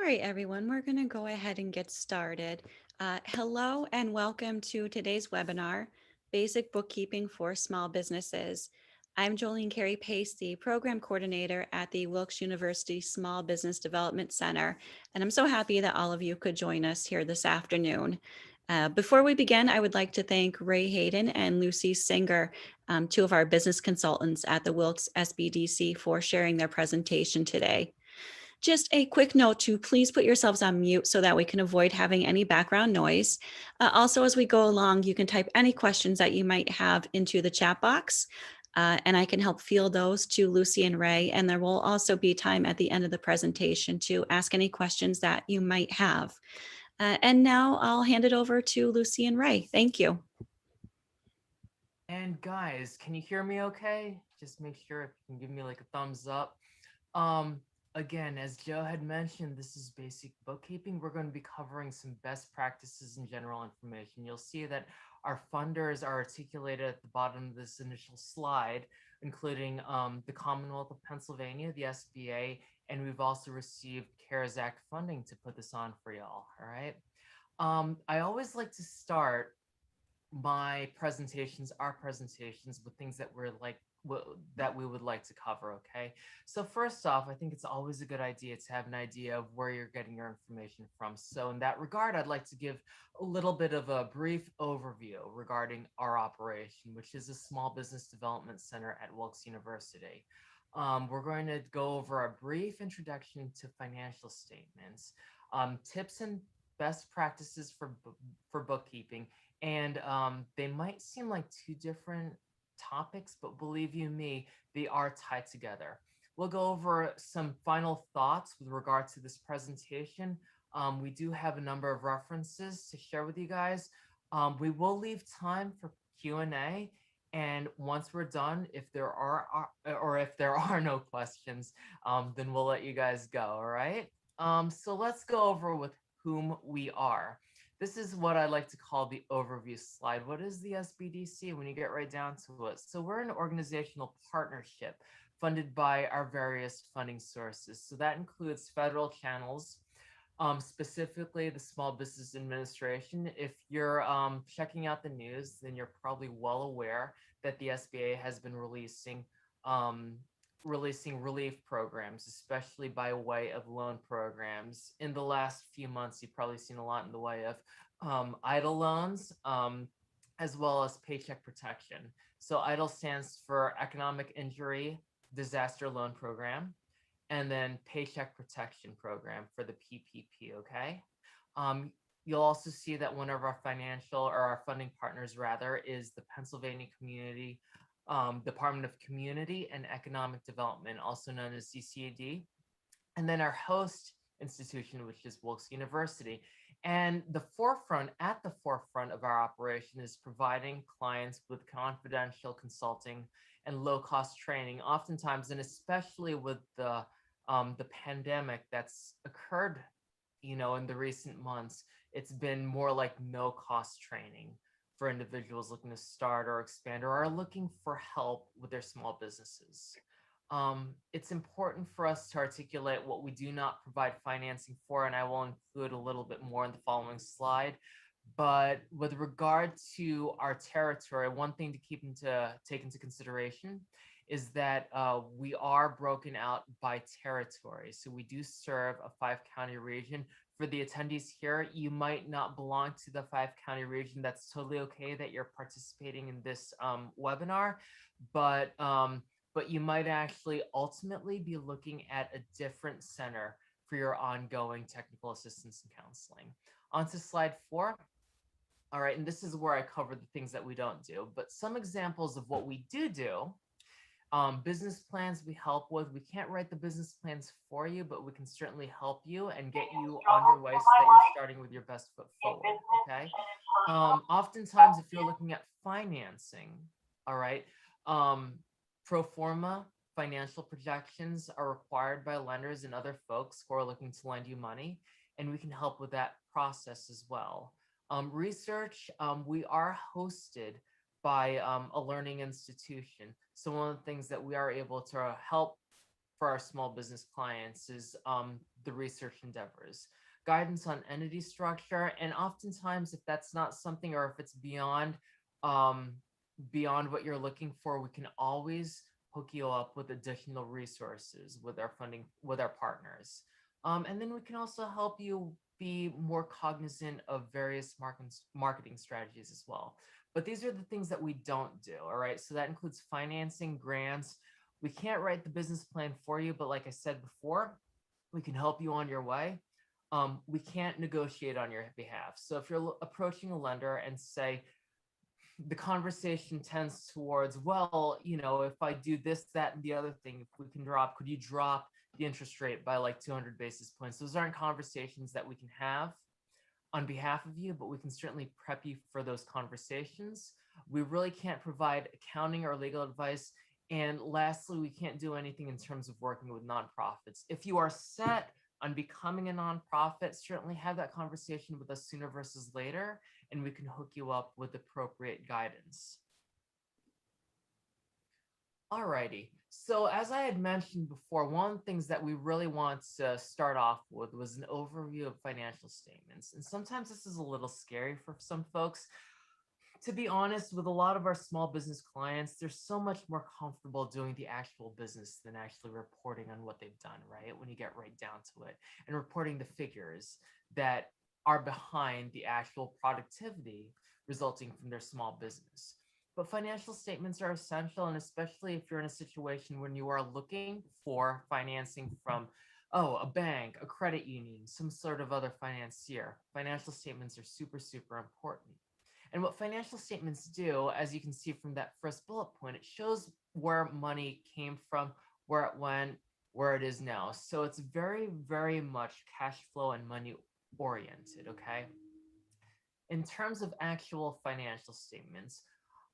right, everyone, we're going to go ahead and get started. Hello and welcome to today's webinar, Basic Bookkeeping for Small Businesses. I'm Jolene Carey Pace, the Program Coordinator at the Wilkes University Small Business Development Center, and I'm so happy that all of you could join us here this afternoon. Before we begin, I would like to thank Ray Hayden and Lucy Singer, two of our business consultants at the Wilkes SBDC, for sharing their presentation today. Just a quick note to please put yourselves on mute so that we can avoid having any background noise. Also, as we go along, you can type any questions that you might have into the chat box, and I can help field those to Lucy and Ray. And there will also be time at the end of the presentation to ask any questions that you might have. And now I'll hand it over to Lucy and Ray. Thank you. And guys, can you hear me okay? Just make sure if you can give me like a thumbs up. Again, as Joe had mentioned, this is basic bookkeeping. We're going to be covering some best practices and general information. You'll see that our funders are articulated at the bottom of this initial slide, including the Commonwealth of Pennsylvania, the SBA, and we've also received CARES Act funding to put this on for y'all, all right? I always like to start our presentations with things that that we would like to cover. Okay, so first off, I think it's always a good idea to have an idea of where you're getting your information from. So in that regard, I'd like to give a little bit of a brief overview regarding our operation, which is a small business development center at Wilkes University. We're going to go over a brief introduction to financial statements, tips and best practices for bookkeeping, and they might seem like two different topics, but believe you me, they are tied together. We'll go over some final thoughts with regard to this presentation. We do have a number of references to share with you guys. We will leave time for Q&A, and once we're done, if there are no questions, then we'll let you guys go. All right. So let's go over with whom we are. This is what I like to call the overview slide. What is the SBDC when you get right down to it? So we're an organizational partnership funded by our various funding sources. So that includes federal channels, specifically the Small Business Administration. If you're checking out the news, then you're probably well aware that the SBA has been releasing relief programs, especially by way of loan programs. In the last few months, you've probably seen a lot in the way of EIDL loans, as well as paycheck protection. So EIDL stands for Economic Injury Disaster Loan Program, and then Paycheck Protection Program for the PPP, okay? You'll also see that one of our our funding partners rather, is the Pennsylvania Department of Community and Economic Development, also known as DCAD. And then our host institution, which is Wilkes University. And at the forefront of our operation is providing clients with confidential consulting and low-cost training, oftentimes, and especially with the pandemic that's occurred, in the recent months, it's been more like no-cost training for individuals looking to start or expand or are looking for help with their small businesses. It's important for us to articulate what we do not provide financing for, and I will include a little bit more in the following slide. But with regard to our territory, one thing to take into consideration is that we are broken out by territory. So we do serve a 5-county region. For the attendees here, you might not belong to the 5-county region. That's totally okay that you're participating in this webinar, but you might actually ultimately be looking at a different center for your ongoing technical assistance and counseling. On to slide 4. All right, and this is where I cover the things that we don't do, but some examples of what we do. Business plans we help with. We can't write the business plans for you, but we can certainly help you and get you on your way so that you're starting with your best foot forward, okay? Oftentimes, if you're looking at financing, all right, pro forma financial projections are required by lenders and other folks who are looking to lend you money, and we can help with that process as well. Research, we are hosted by a learning institution. So one of the things that we are able to help for our small business clients is the research endeavors, guidance on entity structure, and oftentimes if that's not something, or if it's um, beyond what you're looking for, we can always hook you up with additional resources with our funding, with our partners. And then we can also help you be more cognizant of various marketing strategies as well. But these are the things that we don't do. All right. So that includes financing, grants. We can't write the business plan for you, but like I said before, we can help you on your way. We can't negotiate on your behalf. So if you're approaching a lender and say, the conversation tends towards, well, if I do this, that, and the other thing, if we can drop, could you drop the interest rate by like 200 basis points? Those aren't conversations that we can have on behalf of you, but we can certainly prep you for those conversations. We really can't provide accounting or legal advice. And lastly, we can't do anything in terms of working with nonprofits. If you are set on becoming a nonprofit, certainly have that conversation with us sooner versus later, and we can hook you up with appropriate guidance. Alrighty. So as I had mentioned before, one of the things that we really want to start off with was an overview of financial statements. And sometimes this is a little scary for some folks. To be honest, with a lot of our small business clients, they're so much more comfortable doing the actual business than actually reporting on what they've done, right? When you get right down to it, and reporting the figures that are behind the actual productivity resulting from their small business. But financial statements are essential, and especially if you're in a situation when you are looking for financing from, oh, a bank, a credit union, some sort of other financier, financial statements are super, super important. And what financial statements do, as you can see from that first bullet point, it shows where money came from, where it went, where it is now. So it's very, very much cash flow and money oriented, okay? In terms of actual financial statements,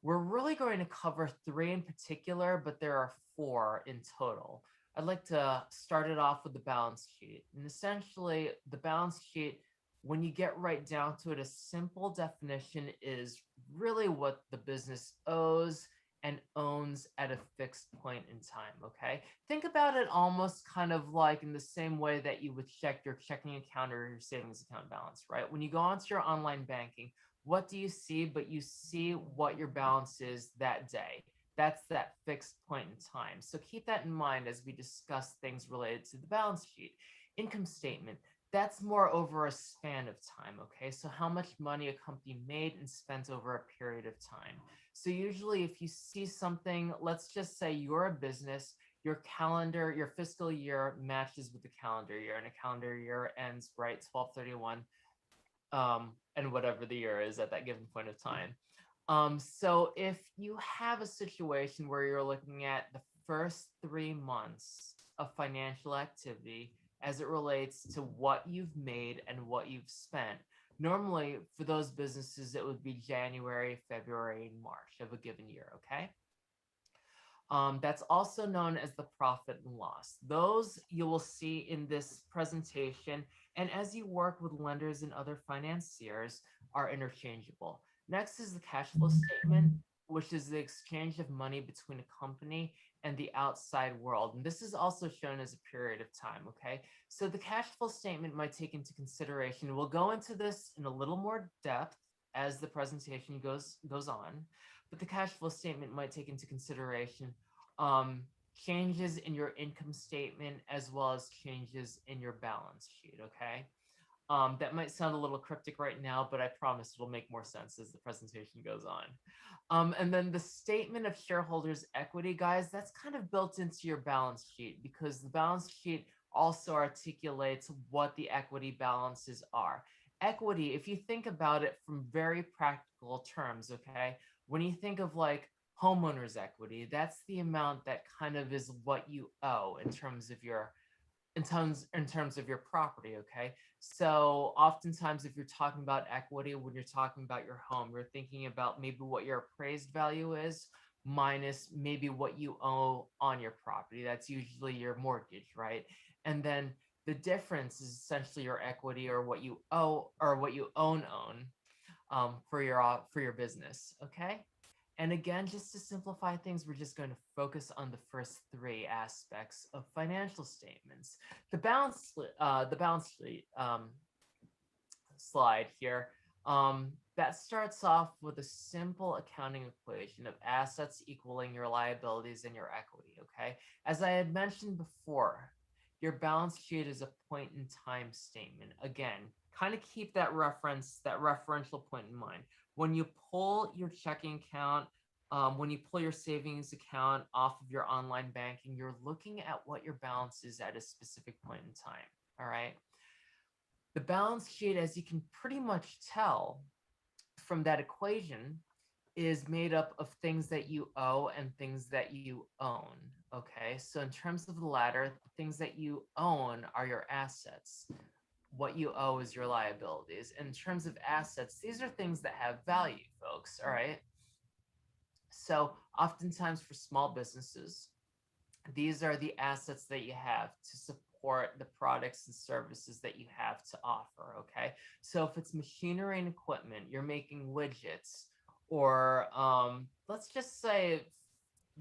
we're really going to cover three in particular, but there are four in total. I'd like to start it off with the balance sheet. And essentially, the balance sheet, when you get right down to it, a simple definition is really what the business owes and owns at a fixed point in time, okay? Think about it almost kind of like in the same way that you would check your checking account or your savings account balance, right? When you go onto your online banking, what do you see? But you see what your balance is that day. That's that fixed point in time. So keep that in mind as we discuss things related to the balance sheet. Income statement, that's more over a span of time, okay? So how much money a company made and spent over a period of time. So usually if you see something, let's just say you're a business, your calendar, your fiscal year matches with the calendar year, and a calendar year ends right 12/31, and whatever the year is at that given point of time. So if you have a situation where you're looking at the first 3 months of financial activity as it relates to what you've made and what you've spent, normally for those businesses, it would be January, February, and March of a given year, okay? That's also known as the profit and loss. Those you will see in this presentation, and as you work with lenders and other financiers, are interchangeable. Next is the cash flow statement, which is the exchange of money between a company and the outside world. And this is also shown as a period of time, okay? So the cash flow statement might take into consideration, we'll go into this in a little more depth as the presentation goes on, but the cash flow statement might take into consideration changes in your income statement as well as changes in your balance sheet, okay? That might sound a little cryptic right now, but I promise it'll make more sense as the presentation goes on. And then the statement of shareholders' equity, guys, that's kind of built into your balance sheet because the balance sheet also articulates what the equity balances are. Equity, if you think about it from very practical terms, okay, when you think of like homeowners equity, that's the amount that kind of is what you owe in terms of your property, okay? So oftentimes if you're talking about equity, when you're talking about your home, you're thinking about maybe what your appraised value is minus maybe what you owe on your property. That's usually your mortgage, right? And then the difference is essentially your equity or what you owe or what you own for your business, okay? And again, just to simplify things, we're just going to focus on the first three aspects of financial statements. The balance sheet slide here, that starts off with a simple accounting equation of assets equaling your liabilities and your equity, okay? As I had mentioned before, your balance sheet is a point in time statement. Again, kind of keep that referential point in mind. When you pull your checking account, when you pull your savings account off of your online banking, you're looking at what your balance is at a specific point in time, all right? The balance sheet, as you can pretty much tell from that equation, is made up of things that you owe and things that you own. Okay, so in terms of the latter, things that you own are your assets. What you owe is your liabilities. In terms of assets, these are things that have value, folks. All right. So, oftentimes for small businesses, these are the assets that you have to support the products and services that you have to offer. Okay, so if it's machinery and equipment, you're making widgets, or let's just say,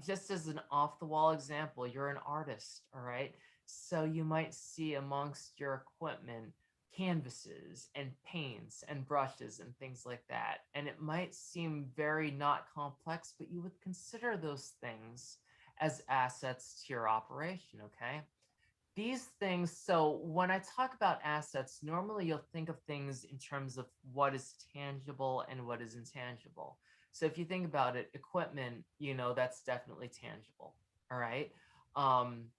just as an off the wall example, you're an artist. All right, so you might see amongst your equipment canvases and paints and brushes and things like that, and it might seem very not complex, but you would consider those things as assets to your operation, okay? These things, so when I talk about assets, normally you'll think of things in terms of what is tangible and what is intangible. So if you think about it, equipment, that's definitely tangible, all right? Um,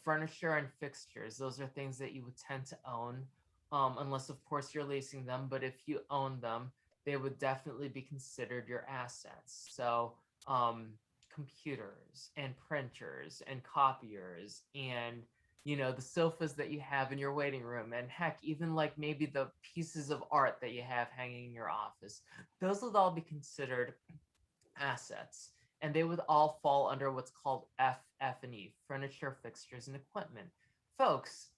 Furniture and fixtures, those are things that you would tend to own, unless, of course, you're leasing them. But if you own them, they would definitely be considered your assets. So, um, computers and printers and copiers and the sofas that you have in your waiting room, and heck, even like maybe the pieces of art that you have hanging in your office, those would all be considered assets, and they would all fall under what's called FF&E, furniture, fixtures, and equipment. Folks,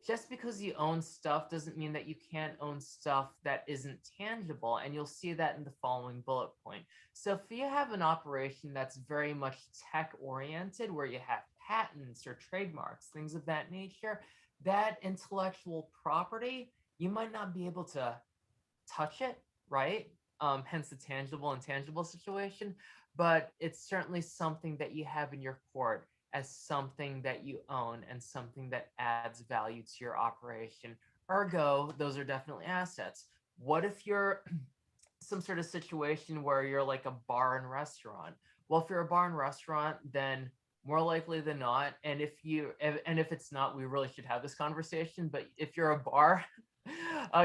just because you own stuff doesn't mean that you can't own stuff that isn't tangible, and you'll see that in the following bullet point. So if you have an operation that's very much tech oriented, where you have patents or trademarks, things of that nature, that intellectual property, you might not be able to touch it, right? Hence the tangible and tangible situation. But it's certainly something that you have in your court as something that you own and something that adds value to your operation. Ergo, those are definitely assets. What if you're some sort of situation where you're like a bar and restaurant? Well, if you're a bar and restaurant, then more likely than not, and if it's not, we really should have this conversation. But if you're a bar,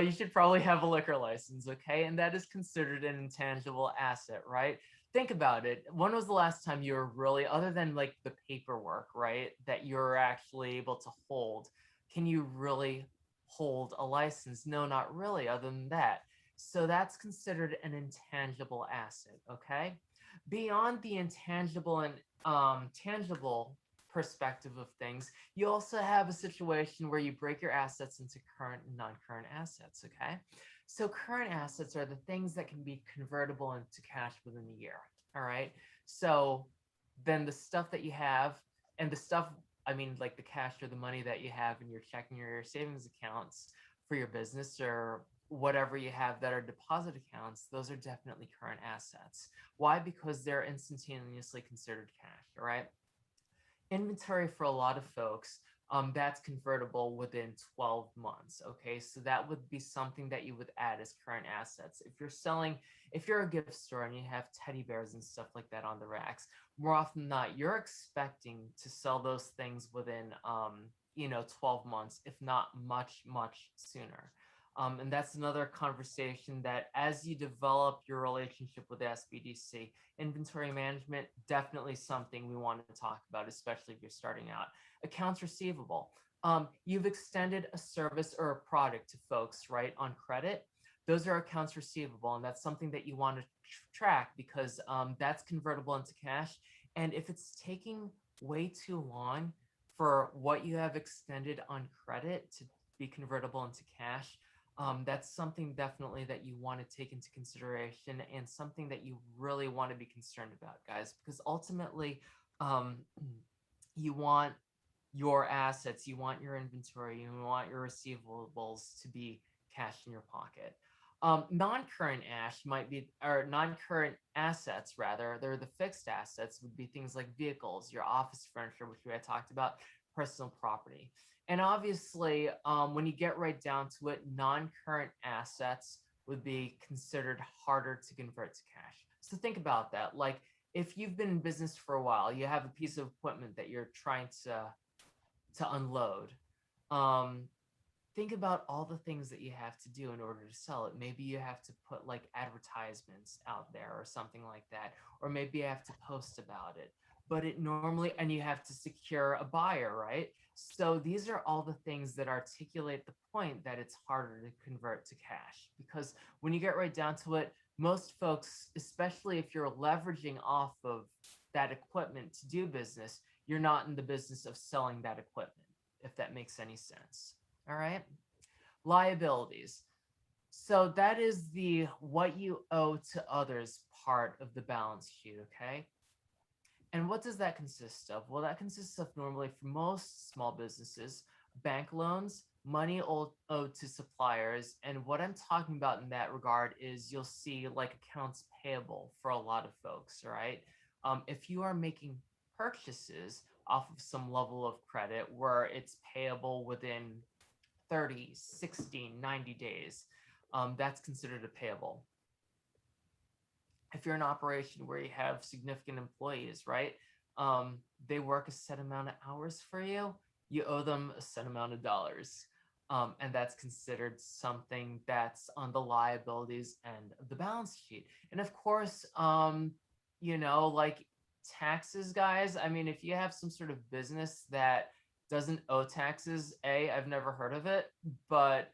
you should probably have a liquor license, okay? And that is considered an intangible asset, right? Think about it. When was the last time you were really, other than like the paperwork, right, that you're actually able to hold? Can you really hold a license? No, not really, other than that. So that's considered an intangible asset, okay? Beyond the intangible and tangible perspective of things, you also have a situation where you break your assets into current and non-current assets, okay? So current assets are the things that can be convertible into cash within a year, all right? So then the stuff that you have, and the stuff, I mean, like the cash or the money that you have in your checking or your savings accounts for your business, or whatever you have that are deposit accounts, those are definitely current assets. Why? Because they're instantaneously considered cash, all right? Inventory for a lot of folks, that's convertible within 12 months. Okay, so that would be something that you would add as current assets. If you're a gift store and you have teddy bears and stuff like that on the racks, more often than not, you're expecting to sell those things within 12 months, if not much, much sooner. And that's another conversation that, as you develop your relationship with SBDC, inventory management, definitely something we want to talk about, especially if you're starting out. Accounts receivable. You've extended a service or a product to folks, right, on credit. Those are accounts receivable, and that's something that you want to track, because that's convertible into cash. And if it's taking way too long for what you have extended on credit to be convertible into cash, That's something definitely that you want to take into consideration and something that you really want to be concerned about, guys, because ultimately, um, you want your assets, you want your inventory, you want your receivables to be cash in your pocket. Non-current ash might be, or non-current assets rather, they're the fixed assets would be things like vehicles, your office furniture, which we had talked about, personal property. And obviously, when you get right down to it, non-current assets would be considered harder to convert to cash. So think about that. Like if you've been in business for a while, you have a piece of equipment that you're trying to unload. Um, think about all the things that you have to do in order to sell it. Maybe you have to put like advertisements out there or something like that, or maybe you have to post about it. But it normally, and you have to secure a buyer, right? So these are all the things that articulate the point that it's harder to convert to cash because when you get right down to it, most folks, especially if you're leveraging off of that equipment to do business, you're not in the business of selling that equipment, if that makes any sense. All right. Liabilities. So that is the what you owe to others part of the balance sheet. Okay. And what does that consist of? Well, that consists of normally for most small businesses, bank loans, money owed to suppliers. And what I'm talking about in that regard is you'll see like accounts payable for a lot of folks, all right? If you are making purchases off of some level of credit where it's payable within 30, 60, 90 days, that's considered a payable. If you're an operation where you have significant employees, right? They work a set amount of hours for you, you owe them a set amount of dollars. And that's considered something that's on the liabilities end of the balance sheet. And of course, like taxes, guys. I mean, if you have some sort of business that doesn't owe taxes, I've never heard of it, but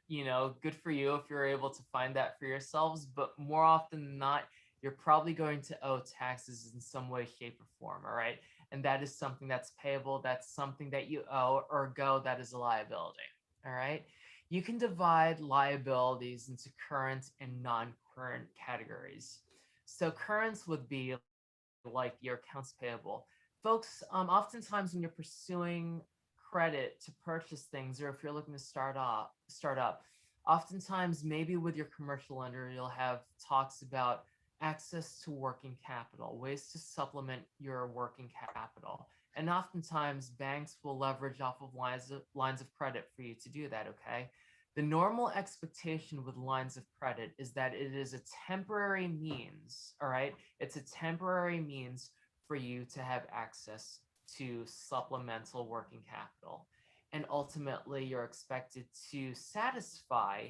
good for you if you're able to find that for yourselves. But more often than not, you're probably going to owe taxes in some way, shape, or form. All right. And that is something that's payable. That's something that you owe or go that is a liability. All right. You can divide liabilities into current and non current categories. So, currents would be like your accounts payable. Folks, oftentimes when you're pursuing credit to purchase things, or if you're looking to start up, oftentimes maybe with your commercial lender, you'll have talks about access to working capital, ways to supplement your working capital. And oftentimes banks will leverage off of lines of credit for you to do that, okay? The normal expectation with lines of credit is that it is a temporary means, all right? It's a temporary means for you to have access to supplemental working capital. And ultimately, you're expected to satisfy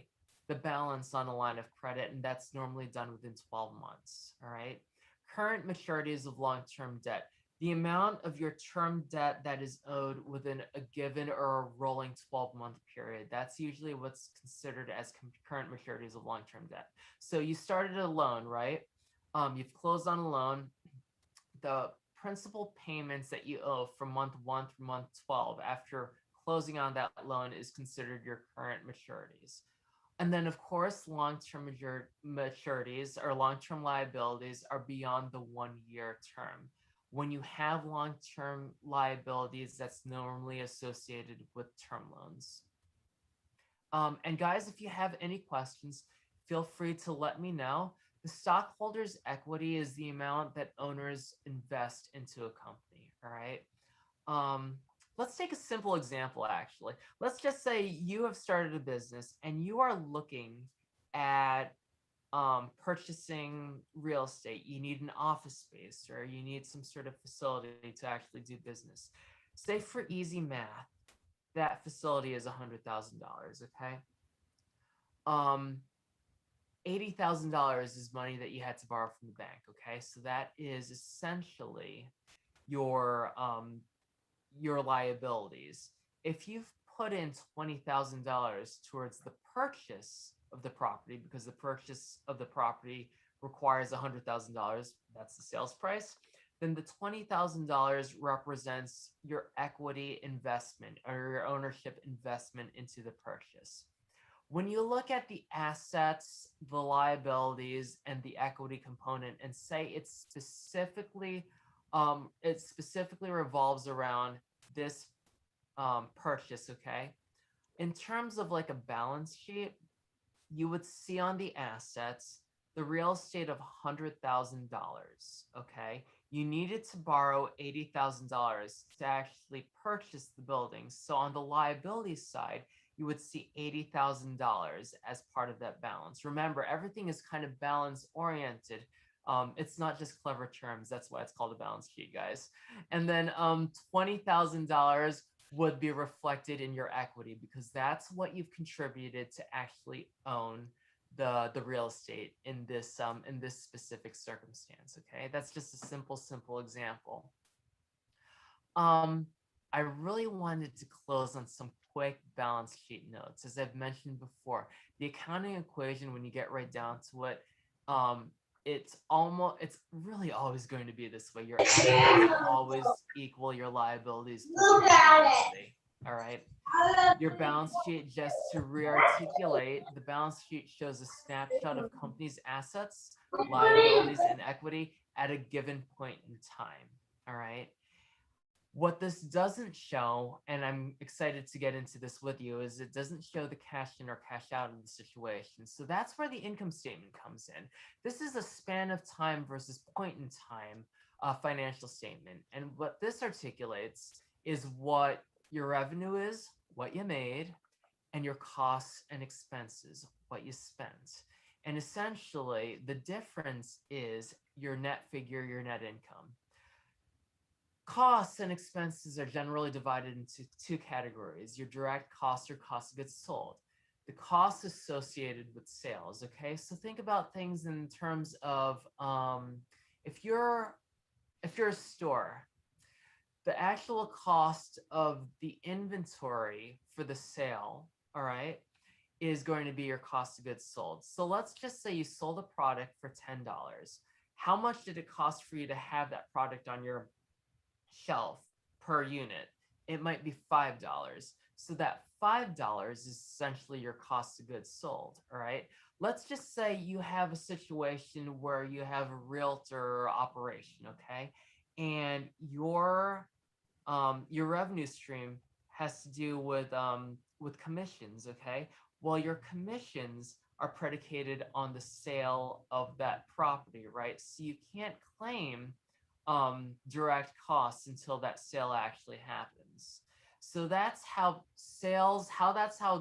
the balance on a line of credit, and that's normally done within 12 months. All right. Current maturities of long term debt. The amount of your term debt that is owed within a given or a rolling 12-month period. That's usually what's considered as current maturities of long term debt. So you started a loan, right? You've closed on a loan. The principal payments that you owe from month 1 through month 12 after closing on that loan is considered your current maturities. And then, of course, long-term maturities or long-term liabilities are beyond the 1 year term. When you have long-term liabilities, that's normally associated with term loans. And guys, if you have any questions, feel free to let me know. The stockholders' equity is the amount that owners invest into a company. All right. Um, let's take a simple example, actually. Let's just say you have started a business and you are looking at purchasing real estate. You need an office space or you need some sort of facility to actually do business. Say for easy math, that facility is $100,000, okay? Um, $80,000 is money that you had to borrow from the bank, okay? So that is essentially your liabilities. If you've put in $20,000 towards the purchase of the property, because the purchase of the property requires $100,000, that's the sales price, then the $20,000 represents your equity investment or your ownership investment into the purchase. When you look at the assets, the liabilities, and the equity component, and say it specifically revolves around this purchase, okay? In terms of like a balance sheet, you would see on the assets the real estate of $100,000. Okay, you needed to borrow $80,000 to actually purchase the building. So on the liability side, you would see $80,000 as part of that balance. Remember, everything is kind of balance oriented. It's not just clever terms. That's why it's called a balance sheet, guys. And then $20,000 would be reflected in your equity because that's what you've contributed to actually own the real estate in this specific circumstance. Okay, that's just a simple example. um I really wanted to close on some quick balance sheet notes. As I've mentioned before, the accounting equation, when you get right down to it, um it's really always going to be this way. Your assets always equal your liabilities plus your equity. All right. Your balance sheet, just to re-articulate, the balance sheet shows a snapshot of company's assets, liabilities, and equity at a given point in time. All right. What this doesn't show, and I'm excited to get into this with you, is it doesn't show the cash in or cash out of the situation. So that's where the income statement comes in. This is a span of time versus point in time financial statement. And what this articulates is what your revenue is, what you made, and your costs and expenses, what you spent. And essentially, the difference is your net figure, your net income. Costs and expenses are generally divided into two categories: your direct costs or cost of goods sold, the costs associated with sales. Okay, so think about things in terms of if you're a store, the actual cost of the inventory for the sale, all right, is going to be your cost of goods sold. So let's just say you sold a product for $10. How much did it cost for you to have that product on your shelf per unit? It might be $5. So that $5 is essentially your cost of goods sold. All right. Let's just say you have a situation where you have a realtor operation, okay, and your revenue stream has to do with commissions, okay. Well, your commissions are predicated on the sale of that property, right? So you can't claim direct costs until that sale actually happens. So that's how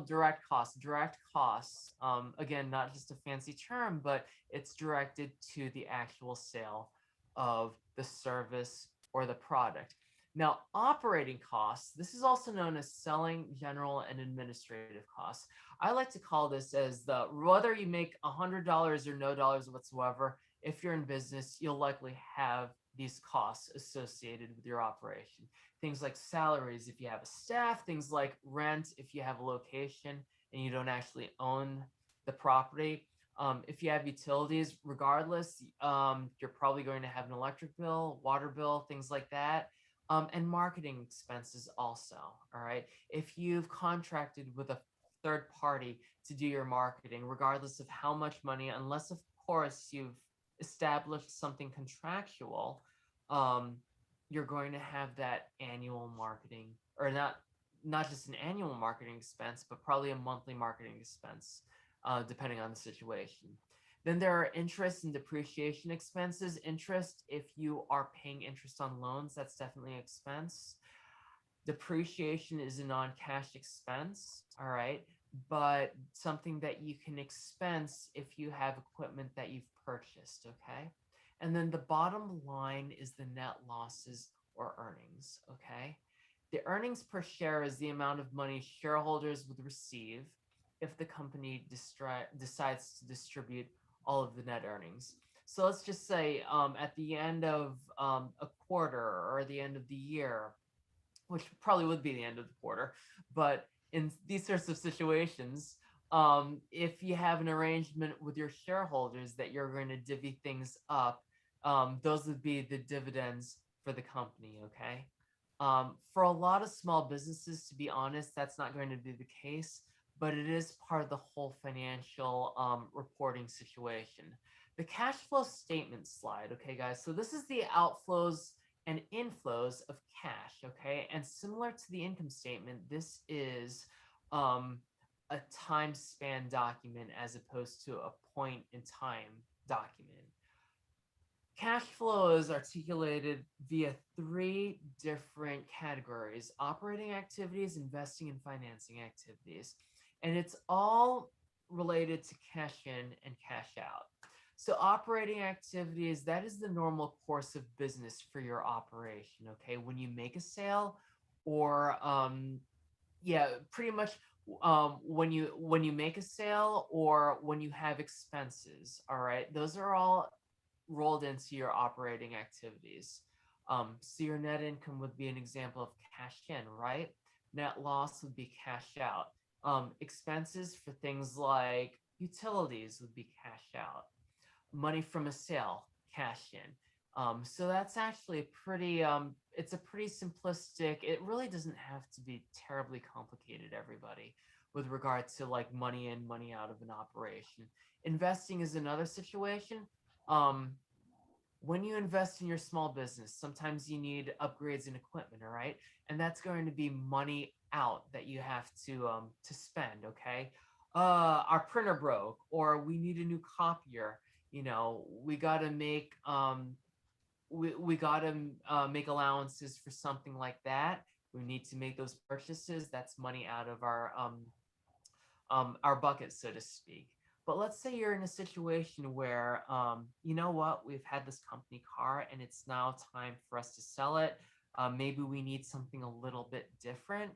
direct costs, again, not just a fancy term, but it's directed to the actual sale of the service or the product. Now, operating costs, this is also known as selling, general, and administrative costs. I like to call this as the whether you make $100 or no dollars whatsoever, if you're in business, you'll likely have these costs associated with your operation. Things like salaries if you have a staff, things like rent if you have a location and you don't actually own the property. If you have utilities, regardless, you're probably going to have an electric bill, water bill, things like that. And marketing expenses also. All right. If you've contracted with a third party to do your marketing, regardless of how much money, unless of course you've established something contractual, um, you're going to have that annual marketing, or not just an annual marketing expense, but probably a monthly marketing expense, depending on the situation. Then there are interest and depreciation expenses. Interest, if you are paying interest on loans, that's definitely an expense. Depreciation is a non-cash expense, all right, but something that you can expense if you have equipment that you've purchased, okay? And then the bottom line is the net losses or earnings, okay? The earnings per share is the amount of money shareholders would receive if the company decides to distribute all of the net earnings. So let's just say at the end of a quarter or the end of the year, which probably would be the end of the quarter, but in these sorts of situations, if you have an arrangement with your shareholders that you're going to divvy things up, those would be the dividends for the company, okay? For a lot of small businesses, to be honest, that's not going to be the case. but it is part of the whole financial reporting situation. The cash flow statement slide, okay, guys? So this is the outflows and inflows of cash, okay? And similar to the income statement, this is um, a time span document as opposed to a point in time document. Cash flow is articulated via three different categories: operating activities, investing, and financing activities. And it's all related to cash in and cash out. So, operating activities, that is the normal course of business for your operation. Okay. When you make a sale, or yeah, pretty much when you make a sale or when you have expenses. All right, those are all rolled into your operating activities. So your net income would be an example of cash in, right? Net loss would be cash out. Expenses for things like utilities would be cash out. Money from a sale, cash in. So that's actually it's a pretty simplistic. It really doesn't have to be terribly complicated, everybody, with regard to like money in, money out of an operation. Investing is another situation. Um, when you invest in your small business, sometimes you need upgrades in equipment, all right? And that's going to be money out that you have to spend, okay? Our printer broke, or we need a new copier. We got to we got to make allowances for something like that. We need to make those purchases. That's money out of our bucket, so to speak. But let's say you're in a situation where, you know what, we've had this company car and it's now time for us to sell it. Maybe we need something a little bit different.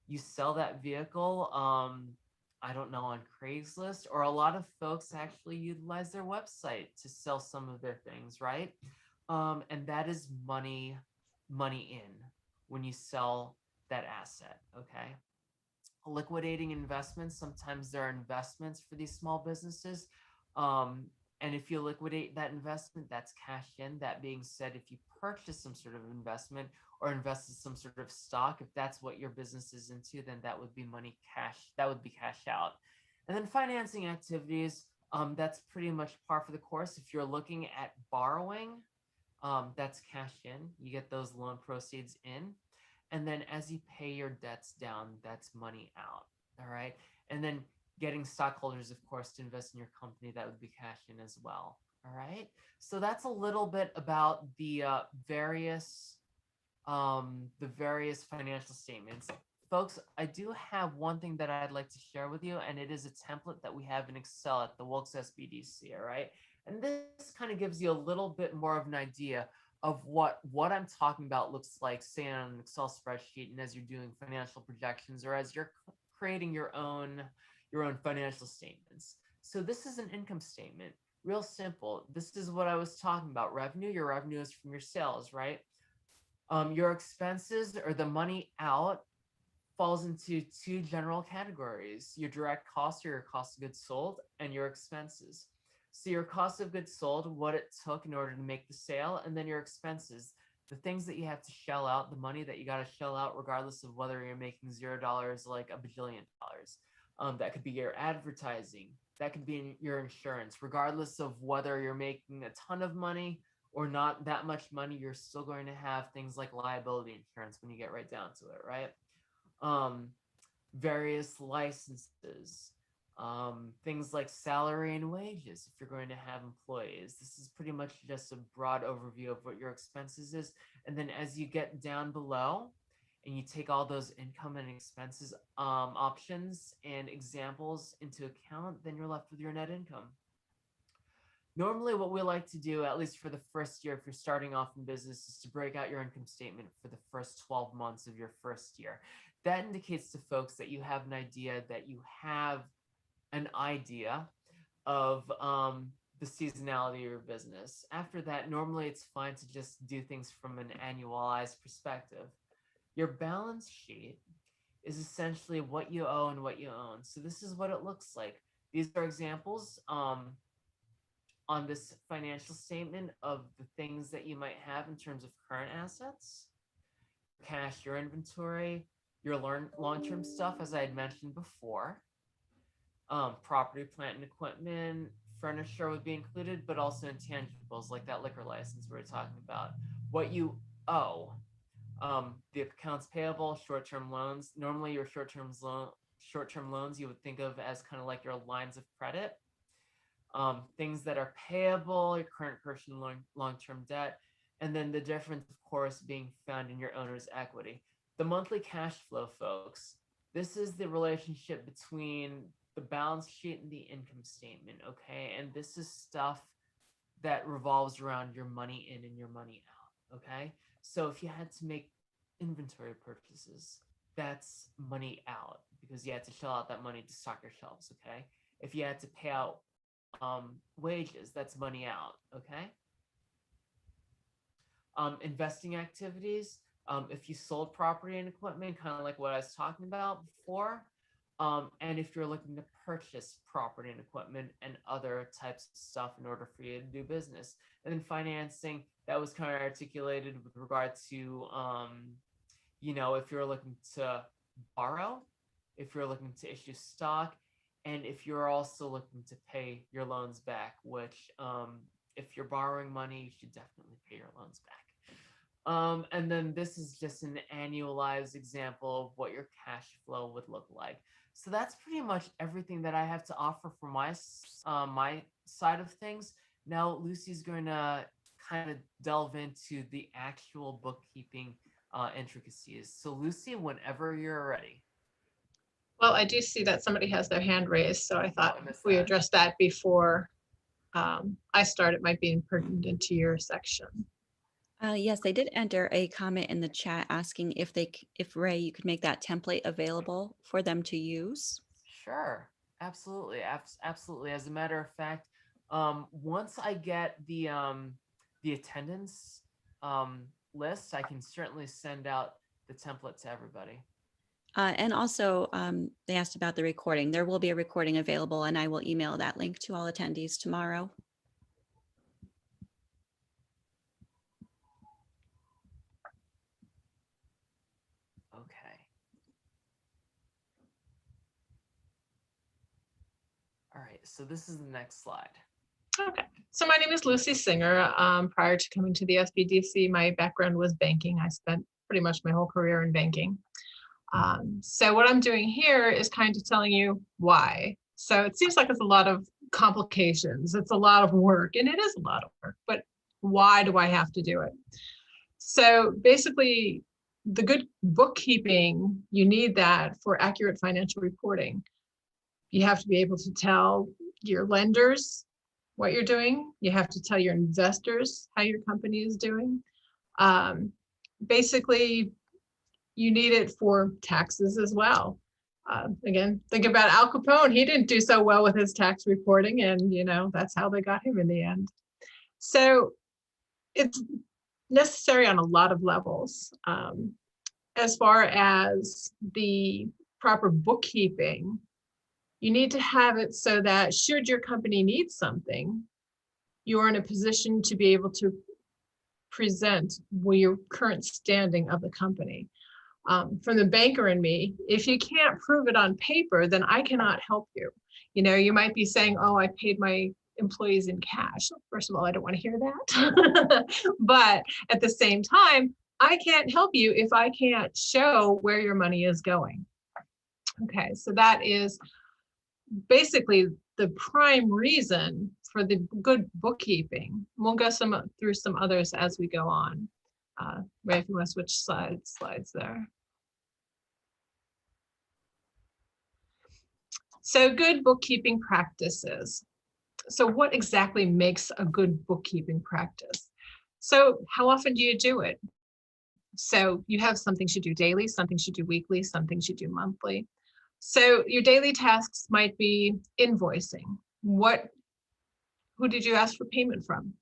You sell that vehicle, I don't know, on Craigslist, or a lot of folks actually utilize their website to sell some of their things, right? And that is money in when you sell that asset, okay? Liquidating investments. Sometimes there are investments for these small businesses. Um, and if you liquidate that investment, that's cash in. That being said, if you purchase some sort of investment or invest in some sort of stock, if that's what your business is into, then that would be money cash. That would be cash out. And then financing activities, that's pretty much par for the course. If you're looking at borrowing, that's cash in. You get those loan proceeds in. And then as you pay your debts down, that's money out. All right. And then getting stockholders, of course, to invest in your company, that would be cash in as well. All right. So that's a little bit about the various financial statements. Folks, I do have one thing that I'd like to share with you, and it is a template that we have in Excel at the Wilkes SBDC. All right. And this kind of gives you a little bit more of an idea of what I'm talking about looks like, say on an Excel spreadsheet, and as you're doing financial projections or as you're creating your own financial statements. So this is an income statement. Real simple. This is what I was talking about. Revenue. Your revenue is from your sales, right? Your expenses, or the money out, falls into two general categories: your direct costs, or your cost of goods sold, and your expenses. So your cost of goods sold, what it took in order to make the sale, and then your expenses, the things that you have to shell out, the money that you got to shell out, regardless of whether you're making $0 like a bajillion dollars. That could be your advertising, that could be your insurance, regardless of whether you're making a ton of money or not that much money. You're still going to have things like liability insurance when you get right down to it, right? um, Various licenses, things like salary and wages if you're going to have employees. This is pretty much just a broad overview of what your expenses is. And then as you get down below and you take all those income and expenses options and examples into account, then you're left with your net income. Normally, what we like to do, at least for the first year, if you're starting off in business, is to break out your income statement for the first 12 months of your first year. That indicates to folks that you have an idea of the seasonality of your business. After that, normally it's fine to just do things from an annualized perspective. Your balance sheet is essentially what you owe and what you own. So this is what it looks like. These are examples on this financial statement of the things that you might have in terms of current assets, cash, your inventory, your long-term stuff, as I had mentioned before. Property, plant, and equipment, furniture would be included, but also intangibles like that liquor license we were talking about. What you owe, the accounts payable, short-term loans. Normally, your short-term loans you would think of as kind of like your lines of credit. Things that are payable, your current person long-term debt, and then the difference, of course, being found in your owner's equity. The monthly cash flow, folks. This is the relationship between the balance sheet and the income statement, okay? And this is stuff that revolves around your money in and your money out, okay? So if you had to make inventory purchases, that's money out because you had to shell out that money to stock your shelves, okay? If you had to pay out wages, that's money out, okay? Investing activities, if you sold property and equipment, kind of like what I was talking about before, and if you're looking to purchase property and equipment and other types of stuff in order for you to do business. And then financing, that was kind of articulated with regard to, if you're looking to borrow, if you're looking to issue stock, and if you're also looking to pay your loans back, which if you're borrowing money, you should definitely pay your loans back. And then this is just an annualized example of what your cash flow would look like. So that's pretty much everything that I have to offer for my side of things. Now Lucy's going to kind of delve into the actual bookkeeping intricacies. So Lucy, whenever you're ready. Well, I do see that somebody has their hand raised, so I thought I if missed we that. address that before I start, it might be pertinent to your section. Yes, they did enter a comment in the chat asking if Ray, you could make that template available for them to use. Sure, absolutely, absolutely. As a matter of fact, once I get the attendance list, I can certainly send out the template to everybody. And also, they asked about the recording. There will be a recording available, and I will email that link to all attendees tomorrow. Okay. All right, so this is the next slide. Okay, so my name is Lucy Singer. Prior to coming to the SBDC, my background was banking. I spent pretty much my whole career in banking. So what I'm doing here is kind of telling you why. So it seems like it's a lot of complications. It's a lot of work, and it is a lot of work, but why do I have to do it? So basically, the good bookkeeping, you need that for accurate financial reporting. You have to be able to tell your lenders what you're doing. You have to tell your investors how your company is doing. Basically, you need it for taxes as well. Again, think about Al Capone. He didn't do so well with his tax reporting, and that's how they got him in the end. So it's necessary on a lot of levels. As far as the proper bookkeeping, you need to have it so that should your company need something, you're in a position to be able to present your current standing of the company. From the banker in me, if you can't prove it on paper, then I cannot help you. You might be saying, oh, I paid my employees in cash. First of all, I don't want to hear that. But at the same time, I can't help you if I can't show where your money is going. Okay, so that is basically the prime reason for the good bookkeeping. We'll go through some others as we go on. Ray, if you want to switch slides there. So good bookkeeping practices. So what exactly makes a good bookkeeping practice? So how often do you do it? So you have some things you do daily, some things you do weekly, some things you do monthly. So your daily tasks might be invoicing. Who did you ask for payment from?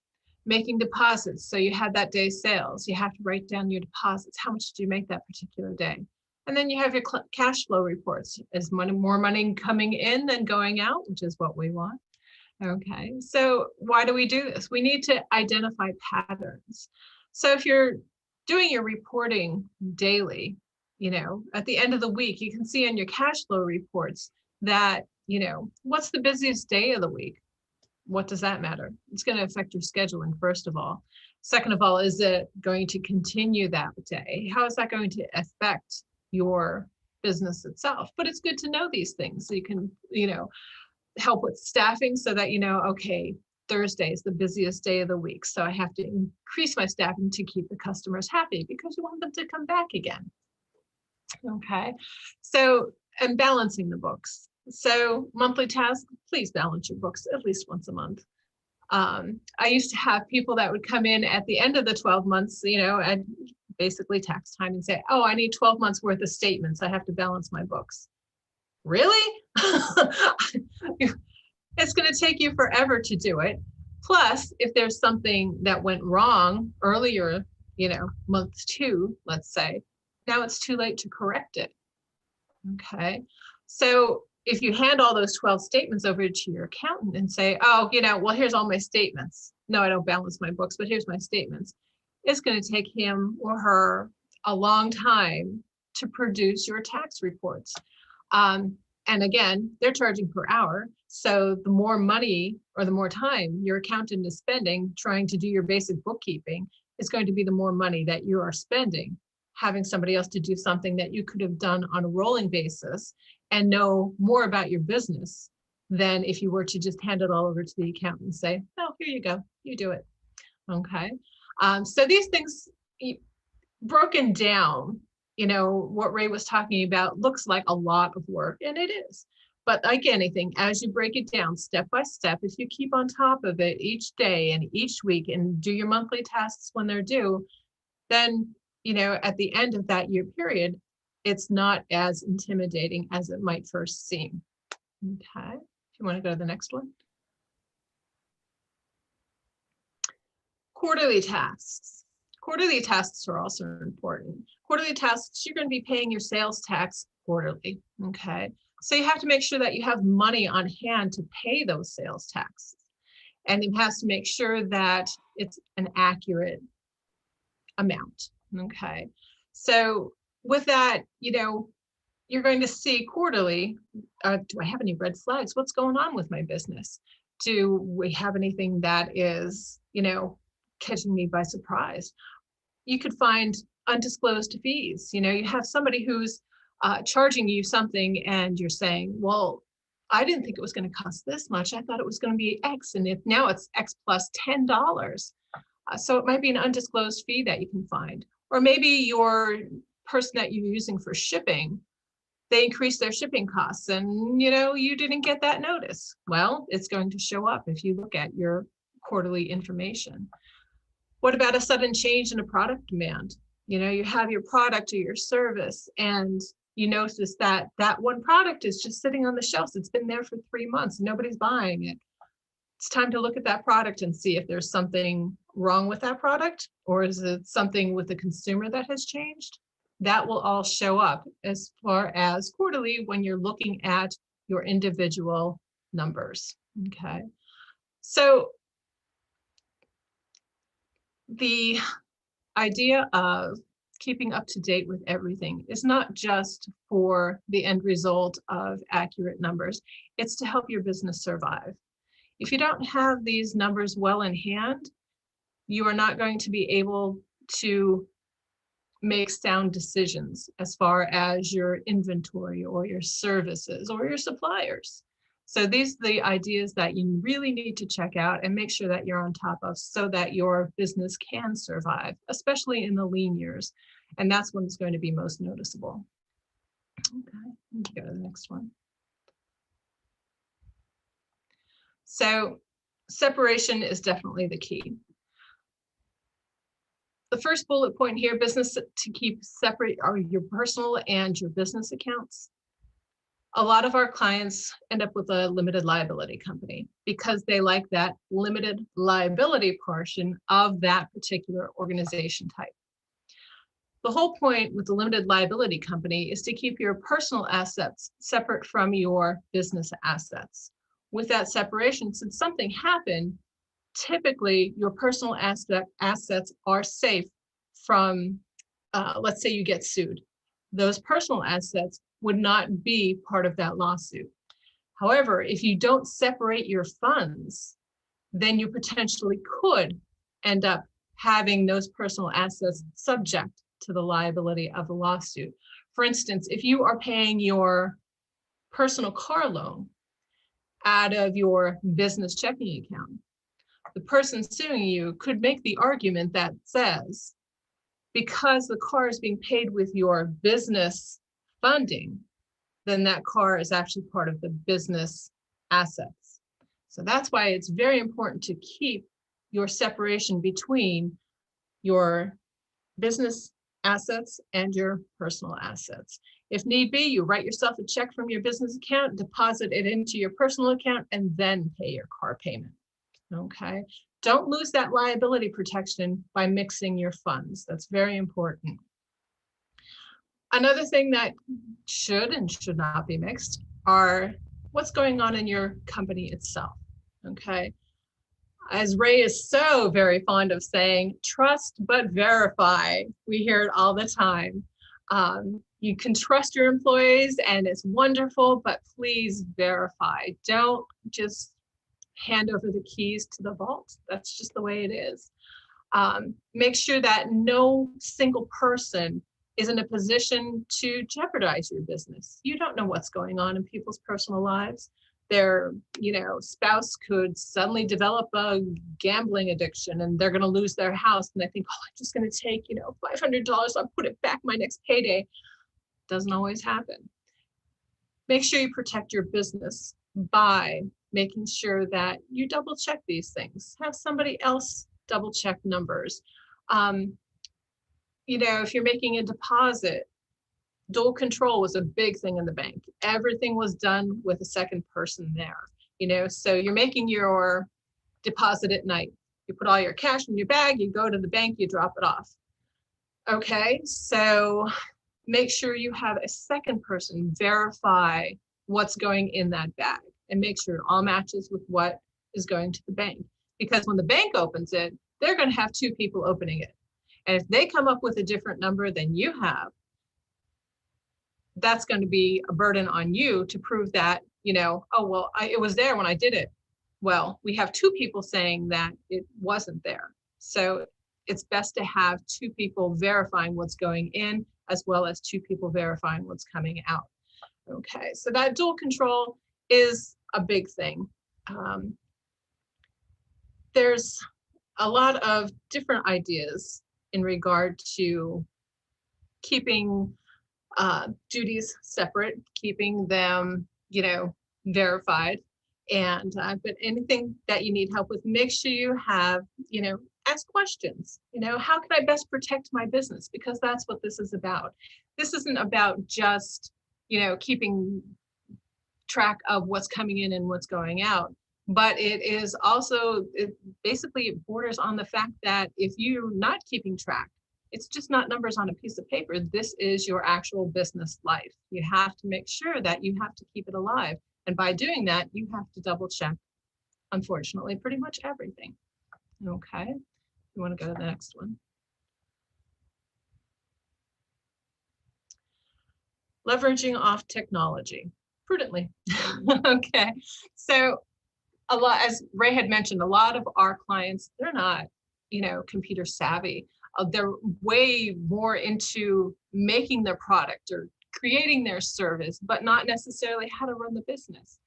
Making deposits. So you had that day's sales. You have to write down your deposits. How much did you make that particular day? And then you have your cash flow reports. Is more money coming in than going out, which is what we want. Okay, so why do we do this? We need to identify patterns. So if you're doing your reporting daily, at the end of the week, you can see on your cash flow reports that, what's the busiest day of the week? What does that matter? It's going to affect your scheduling, first of all. Second of all, is it going to continue that day? How is that going to affect your business itself? But it's good to know these things so you can, help with staffing so that, okay, Thursday is the busiest day of the week. So I have to increase my staffing to keep the customers happy because you want them to come back again. Okay. So, and balancing the books. So monthly tasks, please balance your books at least once a month. I used to have people that would come in at the end of the 12 months, at basically tax time and say, oh, I need 12 months worth of statements. I have to balance my books. Really? It's going to take you forever to do it. Plus, if there's something that went wrong earlier, month 2, let's say, now it's too late to correct it. Okay. So if you hand all those 12 statements over to your accountant and say, oh, well, here's all my statements. No, I don't balance my books, but here's my statements. It's going to take him or her a long time to produce your tax reports. And again, they're charging per hour. So the more money or the more time your accountant is spending trying to do your basic bookkeeping is going to be the more money that you are spending having somebody else to do something that you could have done on a rolling basis and know more about your business than if you were to just hand it all over to the accountant and say, oh, here you go, you do it. Okay. So these things broken down, what Ray was talking about looks like a lot of work, and it is. But like anything, as you break it down step by step, if you keep on top of it each day and each week and do your monthly tasks when they're due, then, at the end of that year period, it's not as intimidating as it might first seem. Okay, if you want to go to the next one. Quarterly tasks. Quarterly tasks are also important. Quarterly tasks, you're going to be paying your sales tax quarterly. Okay, so you have to make sure that you have money on hand to pay those sales taxes. And it has to make sure that it's an accurate amount. Okay, so with that, you're going to see quarterly, do I have any red flags? What's going on with my business? Do we have anything that is, catching me by surprise? You could find undisclosed fees. You have somebody who's charging you something and you're saying, well, I didn't think it was going to cost this much. I thought it was going to be X, and if now it's X plus $10. So it might be an undisclosed fee that you can find. Or maybe your person that you're using for shipping, they increased their shipping costs and you didn't get that notice. Well, it's going to show up if you look at your quarterly information. What about a sudden change in a product demand? You have your product or your service and you notice that one product is just sitting on the shelves. It's been there for 3 months. Nobody's buying it. It's time to look at that product and see if there's something wrong with that product, or is it something with the consumer that has changed? That will all show up as far as quarterly when you're looking at your individual numbers. Okay. So the idea of keeping up to date with everything is not just for the end result of accurate numbers. It's to help your business survive. If you don't have these numbers well in hand, you are not going to be able to make sound decisions as far as your inventory or your services or your suppliers. So these are the ideas that you really need to check out and make sure that you're on top of so that your business can survive, especially in the lean years. And that's when it's going to be most noticeable. Okay, let's go to the next one. So separation is definitely the key. The first bullet point here, business to keep separate are your personal and your business accounts. A lot of our clients end up with a limited liability company because they like that limited liability portion of that particular organization type. The whole point with the limited liability company is to keep your personal assets separate from your business assets. With that separation, since something happened, typically your personal assets are safe from, let's say you get sued. Those personal assets would not be part of that lawsuit. However, if you don't separate your funds, then you potentially could end up having those personal assets subject to the liability of the lawsuit. For instance, if you are paying your personal car loan out of your business checking account, the person suing you could make the argument that says, because the car is being paid with your business funding, then that car is actually part of the business assets. So that's why it's very important to keep your separation between your business assets and your personal assets. If need be, you write yourself a check from your business account, deposit it into your personal account, and then pay your car payment. Okay. Don't lose that liability protection by mixing your funds. That's very important. Another thing that should and should not be mixed are what's going on in your company itself. Okay. As Ray is so very fond of saying, trust but verify. We hear it all the time. You can trust your employees and it's wonderful, but please verify. Don't just hand over the keys to the vault. That's just the way it is. Make sure that no single person is in a position to jeopardize your business. You don't know what's going on in people's personal lives. Their, spouse could suddenly develop a gambling addiction and they're going to lose their house. And they think, oh, I'm just going to take, $500. I'll put it back my next payday. Doesn't always happen. Make sure you protect your business by making sure that you double check these things. Have somebody else double check numbers. If you're making a deposit, dual control was a big thing in the bank. Everything was done with a second person there, so you're making your deposit at night. You put all your cash in your bag, you go to the bank, you drop it off. Okay, so make sure you have a second person verify what's going in that bag and make sure it all matches with what is going to the bank. Because when the bank opens it, they're going to have two people opening it. And if they come up with a different number than you have, that's going to be a burden on you to prove that, it was there when I did it. Well, we have two people saying that it wasn't there. So it's best to have two people verifying what's going in as well as two people verifying what's coming out. Okay, so that dual control is a big thing. There's a lot of different ideas in regard to keeping duties separate, keeping them, verified. And but anything that you need help with, make sure you have, ask questions. How can I best protect my business? Because that's what this is about. This isn't about just, keeping track of what's coming in and what's going out. But it is also, it borders on the fact that if you're not keeping track, it's just not numbers on a piece of paper. This is your actual business life. You have to make sure that you have to keep it alive. And by doing that, you have to double check, unfortunately, pretty much everything. Okay, you want to go to the next one. Leveraging off technology prudently. Okay, so a lot, as Ray had mentioned, a lot of our clients, they're not, computer savvy. They're way more into making their product or creating their service, but not necessarily how to run the business.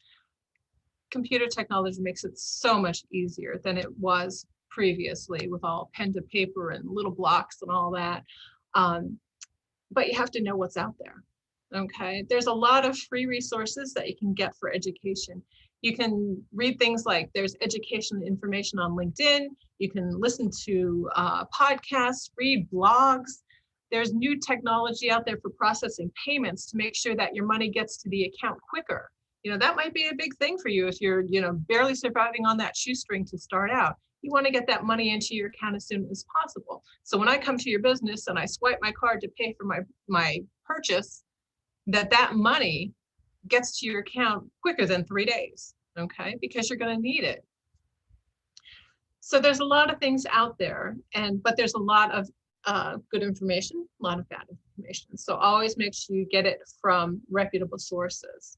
Computer technology makes it so much easier than it was previously with all pen to paper and little blocks and all that. But you have to know what's out there. Okay, there's a lot of free resources that you can get for education. You can read things like there's education information on LinkedIn. You can listen to podcasts, read blogs. There's new technology out there for processing payments to make sure that your money gets to the account quicker. That might be a big thing for you if you're, barely surviving on that shoestring to start out. You want to get that money into your account as soon as possible. So when I come to your business and I swipe my card to pay for my purchase, that money gets to your account quicker than 3 days, okay? Because you're going to need it. So there's a lot of things out there, but there's a lot of good information, a lot of bad information. So always make sure you get it from reputable sources.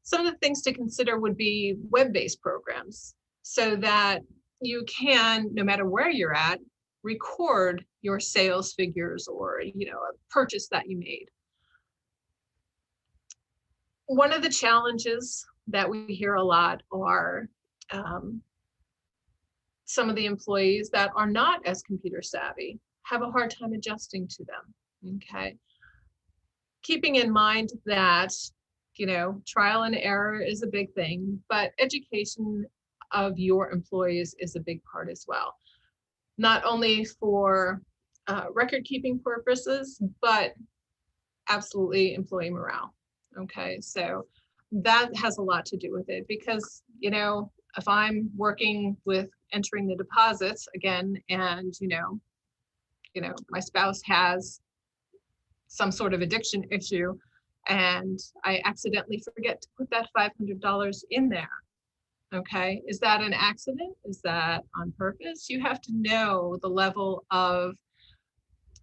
Some of the things to consider would be web-based programs, so that you can, no matter where you're at, record your sales figures or, a purchase that you made. One of the challenges that we hear a lot are some of the employees that are not as computer savvy have a hard time adjusting to them. Okay. Keeping in mind that, trial and error is a big thing, but education of your employees is a big part as well. Not only for record keeping purposes, but absolutely employee morale. Okay, so that has a lot to do with it, because, if I'm working with entering the deposits again, and, my spouse has some sort of addiction issue, and I accidentally forget to put that $500 in there. Okay, is that an accident? Is that on purpose? You have to know the level of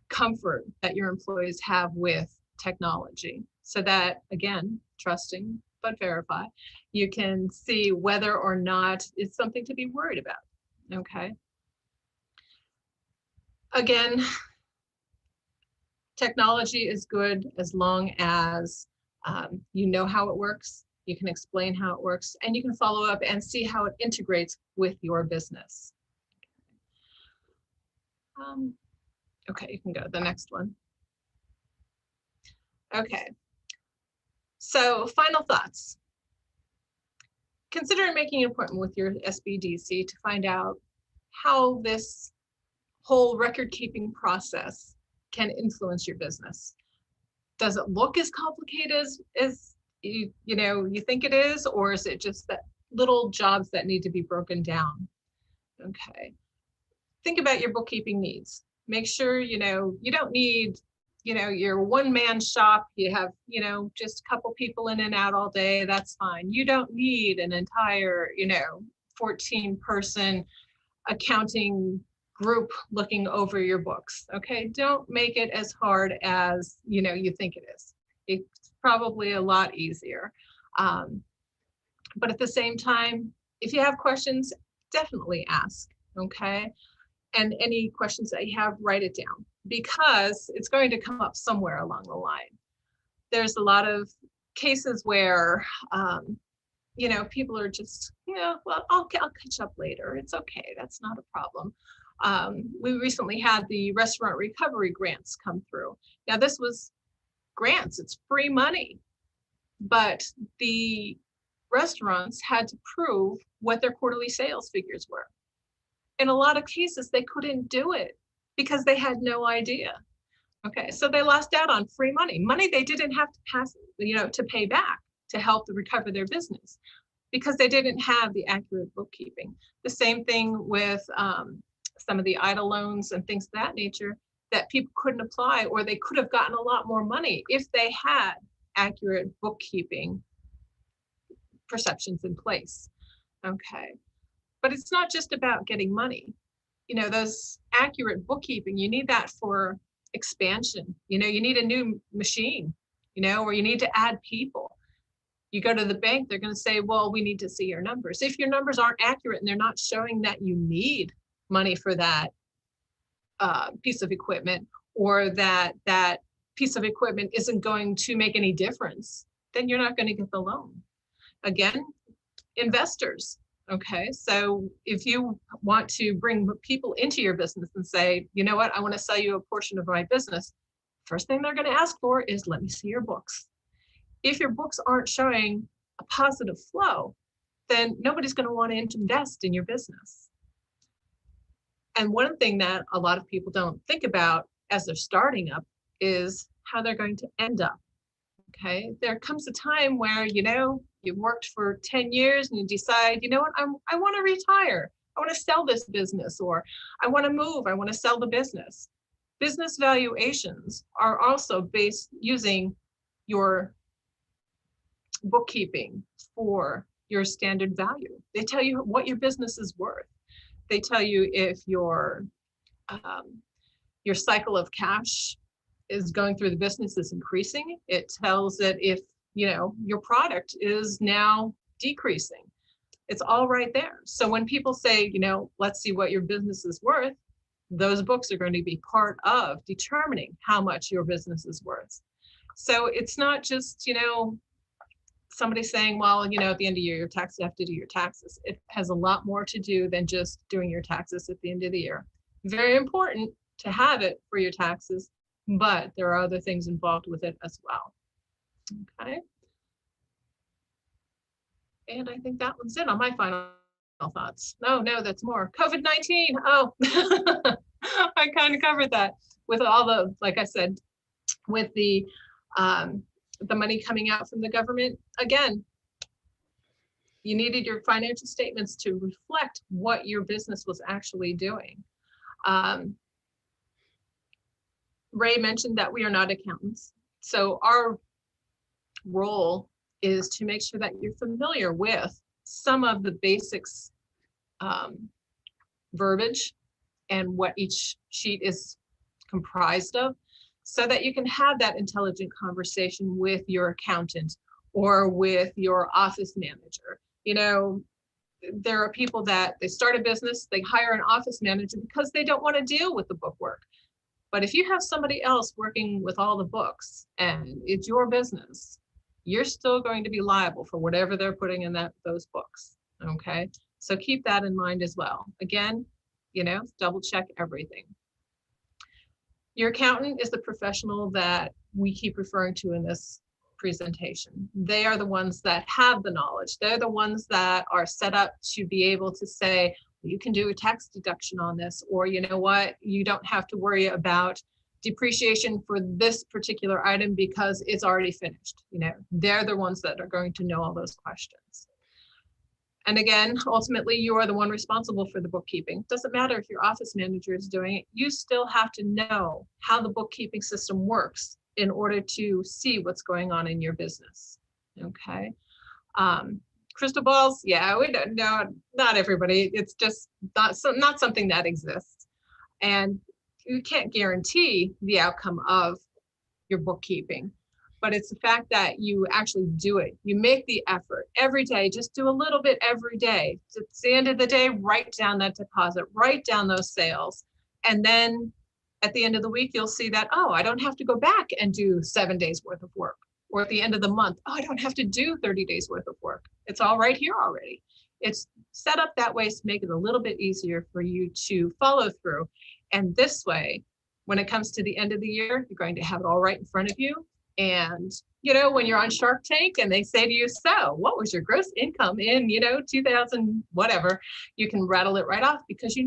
comfort that your employees have with technology, so that, again, trusting but verify, you can see whether or not it's something to be worried about. Okay. Again, technology is good as long as you know how it works, you can explain how it works, and you can follow up and see how it integrates with your business. Okay, you can go to the next one. Okay, so final thoughts. Consider making an appointment with your SBDC to find out how this whole record keeping process can influence your business. Does it look as complicated as you think it is, or is it just that little jobs that need to be broken down? Okay. Think about your bookkeeping needs. Make sure, you don't need, your one-man shop. You have, just a couple people in and out all day. That's fine. You don't need an entire, 14-person accounting group looking over your books. Okay. Don't make it as hard as, you think it is. It's probably a lot easier. But at the same time, if you have questions, definitely ask. Okay. And any questions that you have, write it down, because it's going to come up somewhere along the line. There's a lot of cases where, people are just, well, I'll catch up later. It's okay. That's not a problem. We recently had the restaurant recovery grants come through. Now, this was grants, it's free money, but the restaurants had to prove what their quarterly sales figures were. In a lot of cases, they couldn't do it because they had no idea. Okay, so they lost out on free money they didn't have to pass, to pay back to help to recover their business, because they didn't have the accurate bookkeeping. The same thing with some of the idle loans and things of that nature that people couldn't apply, or they could have gotten a lot more money if they had accurate bookkeeping perceptions in place. Okay. But it's not just about getting money. Those accurate bookkeeping, you need that for expansion. You need a new machine, or you need to add people. You go to the bank, they're going to say, well, we need to see your numbers. If your numbers aren't accurate and they're not showing that you need money for that piece of equipment, or that piece of equipment isn't going to make any difference, then you're not going to get the loan. Again, investors. Okay, so if you want to bring people into your business and say, you know what, I want to sell you a portion of my business, first thing they're going to ask for is, let me see your books. If your books aren't showing a positive flow, then nobody's going to want to invest in your business. And one thing that a lot of people don't think about as they're starting up is how they're going to end up. Okay, there comes a time where, you've worked for 10 years and you decide, I want to retire. I want to sell this business, or I want to move. I want to sell the business. Business valuations are also based using your bookkeeping for your standard value. They tell you what your business is worth. They tell you if your cycle of cash is going through the business is increasing. It tells that if your product is now decreasing. It's all right there. So when people say, let's see what your business is worth, those books are going to be part of determining how much your business is worth. So it's not just, somebody saying, well, at the end of the year, your taxes, you have to do your taxes. It has a lot more to do than just doing your taxes at the end of the year. Very important to have it for your taxes, but there are other things involved with it as well. Okay. And I think that one's it on my final thoughts. No, that's more. COVID-19. Oh, I kind of covered that with all the, like I said, with the money coming out from the government. Again, you needed your financial statements to reflect what your business was actually doing. Ray mentioned that we are not accountants. So our role is to make sure that you're familiar with some of the basics, verbiage and what each sheet is comprised of, so that you can have that intelligent conversation with your accountant or with your office manager. There are people that they start a business, they hire an office manager because they don't want to deal with the bookwork. But if you have somebody else working with all the books and it's your business, you're still going to be liable for whatever they're putting in those books. Okay, so keep that in mind as well. Again, double check everything. Your accountant is the professional that we keep referring to in this presentation. They are the ones that have the knowledge. They're the ones that are set up to be able to say, you can do a tax deduction on this, or you know what, you don't have to worry about depreciation for this particular item because it's already finished. They're the ones that are going to know all those questions. And again, ultimately, you are the one responsible for the bookkeeping. Doesn't matter if your office manager is doing it, you still have to know how the bookkeeping system works in order to see what's going on in your business. Okay. Crystal balls, yeah, we don't know, not everybody. It's just not something that exists. And you can't guarantee the outcome of your bookkeeping, but it's the fact that you actually do it. You make the effort every day, just do a little bit every day. At the end of the day, write down that deposit, write down those sales. And then at the end of the week, you'll see that, oh, I don't have to go back and do 7 days worth of work. Or at the end of the month, oh, I don't have to do 30 days worth of work. It's all right here already. It's set up that way to make it a little bit easier for you to follow through. And this way, when it comes to the end of the year, you're going to have it all right in front of you. And, when you're on Shark Tank and they say to you, so what was your gross income in, 2000, whatever, you can rattle it right off because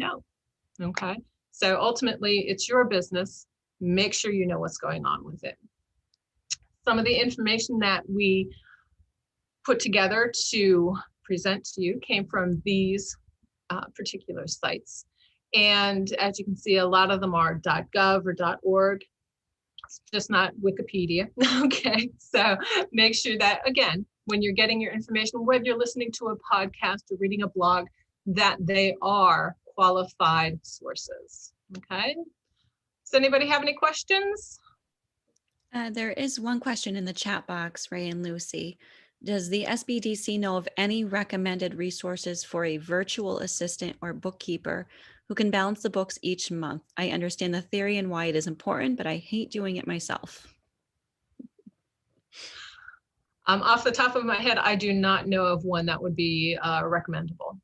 okay? So ultimately, it's your business. Make sure you know what's going on with it. Some of the information that we put together to present to you came from these particular sites. And as you can see, a lot of them are .gov or .org. It's just not Wikipedia. Okay, so make sure that, again, when you're getting your information, whether you're listening to a podcast or reading a blog, that they are qualified sources. Okay, does anybody have any questions? There is one question in the chat box, Ray and Lucy. Does the SBDC know of any recommended resources for a virtual assistant or bookkeeper who can balance the books each month? I understand the theory and why it is important, but I hate doing it myself. Off the top of my head, I do not know of one that would be recommendable.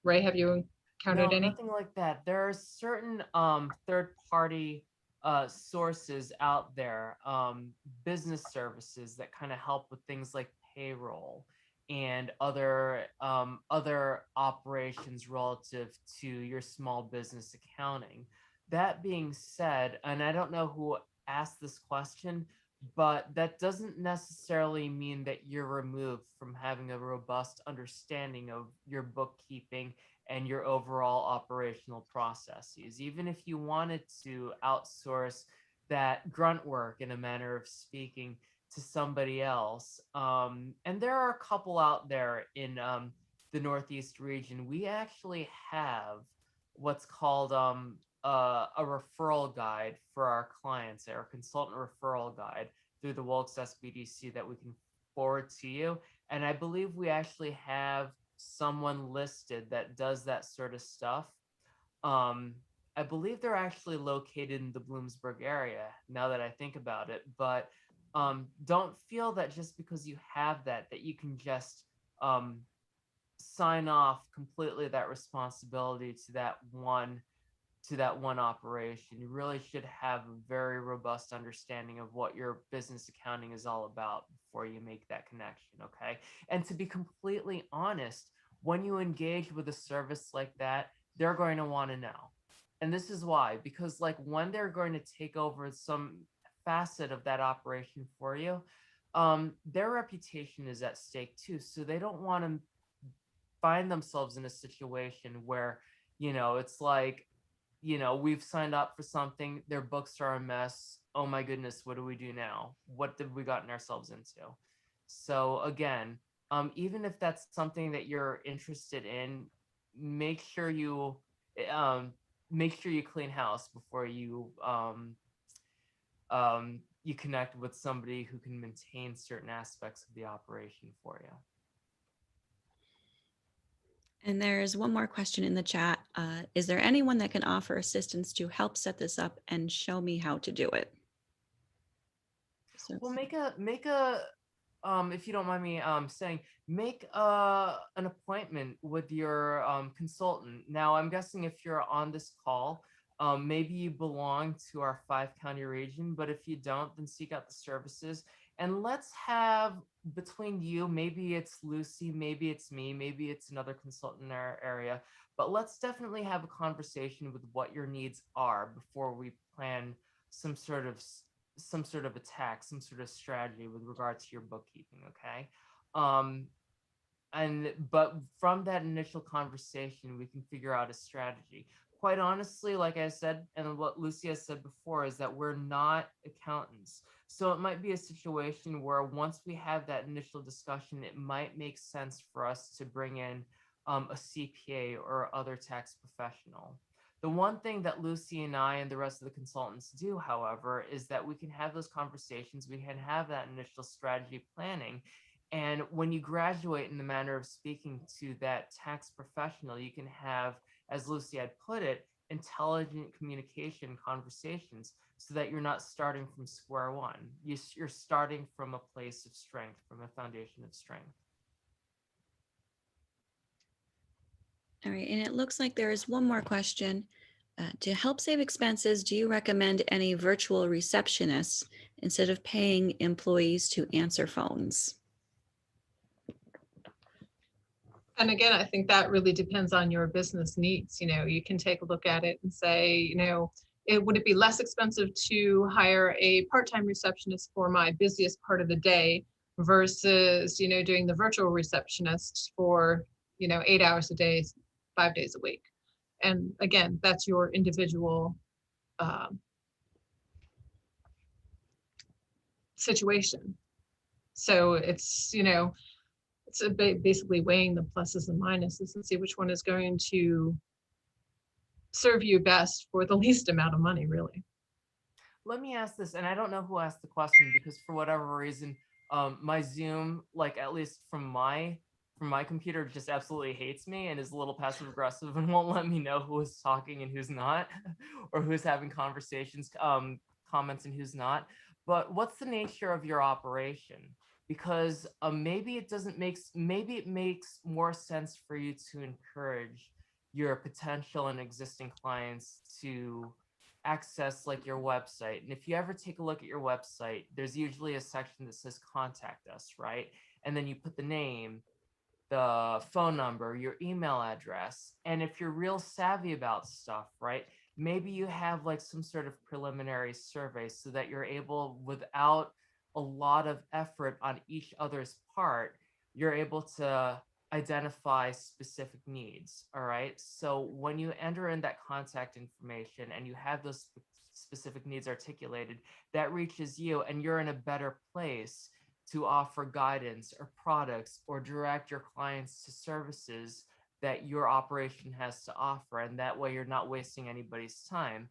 Ray, have you encountered any? Nothing like that. There are certain third-party sources out there, business services that kind of help with things like payroll and other operations relative to your small business accounting. That being said, and I don't know who asked this question, but that doesn't necessarily mean that you're removed from having a robust understanding of your bookkeeping and your overall operational processes. Even if you wanted to outsource that grunt work, in a manner of speaking, to somebody else. And there are a couple out there in the Northeast region. We actually have what's called a referral guide for our clients, our consultant referral guide through the Wilkes SBDC that we can forward to you. And I believe we actually have someone listed that does that sort of stuff. Um, I believe they're actually located in the Bloomsburg area, now that I think about it. But don't feel that just because you have that, that you can just um, sign off completely that responsibility to that one operation. You really should have a very robust understanding of what your business accounting is all about before you make that connection, okay? And to be completely honest, when you engage with a service like that, they're going to want to know. And this is why, because like when they're going to take over some facet of that operation for you, their reputation is at stake too. So they don't want to find themselves in a situation where, it's like, we've signed up for something, their books are a mess. Oh my goodness, what do we do now? What did we gotten ourselves into? So again, even if that's something that you're interested in, make sure you um, make sure you clean house before you connect with somebody who can maintain certain aspects of the operation for you. And there's one more question in the chat. Is there anyone that can offer assistance to help set this up and show me how to do it? So, Well, make a if you don't mind me saying, make an appointment with your consultant. Now, I'm guessing if you're on this call, maybe you belong to our 5-county region, but if you don't, then seek out the services. And let's have, between you, maybe it's Lucy, maybe it's me, maybe it's another consultant in our area, but let's definitely have a conversation with what your needs are before we plan some sort of attack, some sort of strategy with regard to your bookkeeping, okay? Um, but from that initial conversation, we can figure out a strategy. Quite honestly, like I said, and what Lucy has said before, is that we're not accountants. So it might be a situation where once we have that initial discussion, it might make sense for us to bring in a CPA or other tax professional. The one thing that Lucy and I and the rest of the consultants do, however, is that we can have those conversations, we can have that initial strategy planning. And when you graduate, in the manner of speaking, to that tax professional, you can have, as Lucy had put it, intelligent communication conversations, so that you're not starting from square one. You're starting from a place of strength, from a foundation of strength. all right, and it looks like there is one more question. To help save expenses, do you recommend any virtual receptionists instead of paying employees to answer phones? And again, I think that really depends on your business needs. You can take a look at it and say, would it be less expensive to hire a part-time receptionist for my busiest part of the day versus, doing the virtual receptionist for, 8 hours a day, 5 days a week. And again, that's your individual situation. So it's, it's basically weighing the pluses and minuses and see which one is going to serve you best for the least amount of money, really. Let me ask this, and I don't know who asked the question, because for whatever reason, my Zoom, like at least from my computer, just absolutely hates me and is a little passive aggressive and won't let me know who is talking and who's not, or who's having conversations, comments, and who's not. But what's the nature of your operation? Because maybe it makes more sense for you to encourage your potential and existing clients to access like your website. And if you ever take a look at your website, there's usually a section that says contact us, right? And then you put the name, the phone number, your email address. And if you're real savvy about stuff, right, maybe you have like some sort of preliminary survey so that you're able, without a lot of effort on each other's part, you're able to identify specific needs. All right. So when you enter in that contact information and you have those specific needs articulated, that reaches you, and you're in a better place to offer guidance or products or direct your clients to services that your operation has to offer. And that way you're not wasting anybody's time.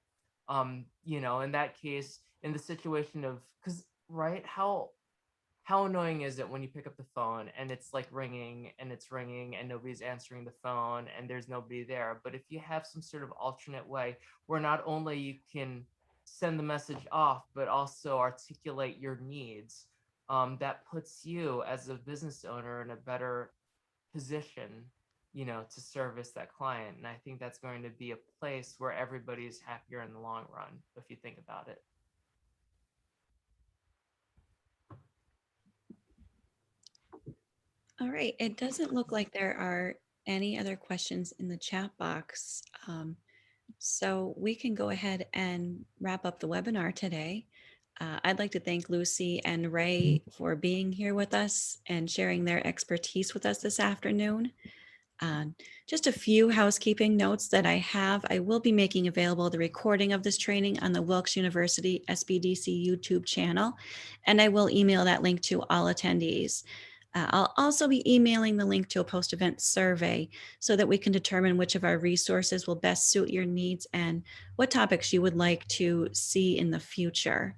In that case, in the situation of, because, right, how how annoying is it when you pick up the phone and it's like ringing and it's ringing and nobody's answering the phone and there's nobody there? But if you have some sort of alternate way where not only you can send the message off, but also articulate your needs, that puts you as a business owner in a better position, to service that client. And I think that's going to be a place where everybody's happier in the long run, if you think about it. All right, it doesn't look like there are any other questions in the chat box. So we can go ahead and wrap up the webinar today. I'd like to thank Lucy and Ray for being here with us and sharing their expertise with us this afternoon. Just a few housekeeping notes that I have. I will be making available the recording of this training on the Wilkes University SBDC YouTube channel, and I will email that link to all attendees. I'll also be emailing the link to a post-event survey so that we can determine which of our resources will best suit your needs and what topics you would like to see in the future.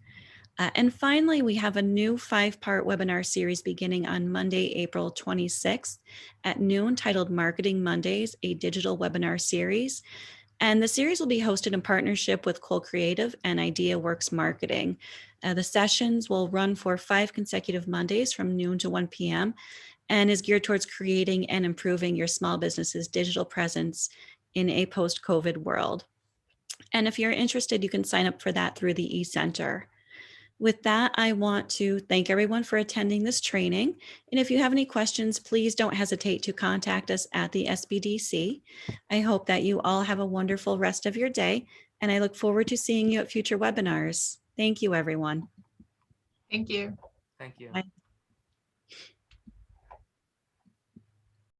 And finally, we have a new 5-part webinar series beginning on Monday, April 26th at noon, titled Marketing Mondays, a digital webinar series. And the series will be hosted in partnership with Cole Creative and IdeaWorks Marketing. The sessions will run for 5 consecutive Mondays from noon to 1 p.m. and is geared towards creating and improving your small business's digital presence in a post-COVID world. And if you're interested, you can sign up for that through the eCenter. With that, I want to thank everyone for attending this training. And if you have any questions, please don't hesitate to contact us at the SBDC. I hope that you all have a wonderful rest of your day, and I look forward to seeing you at future webinars. Thank you, everyone. Thank you. Thank you. Bye.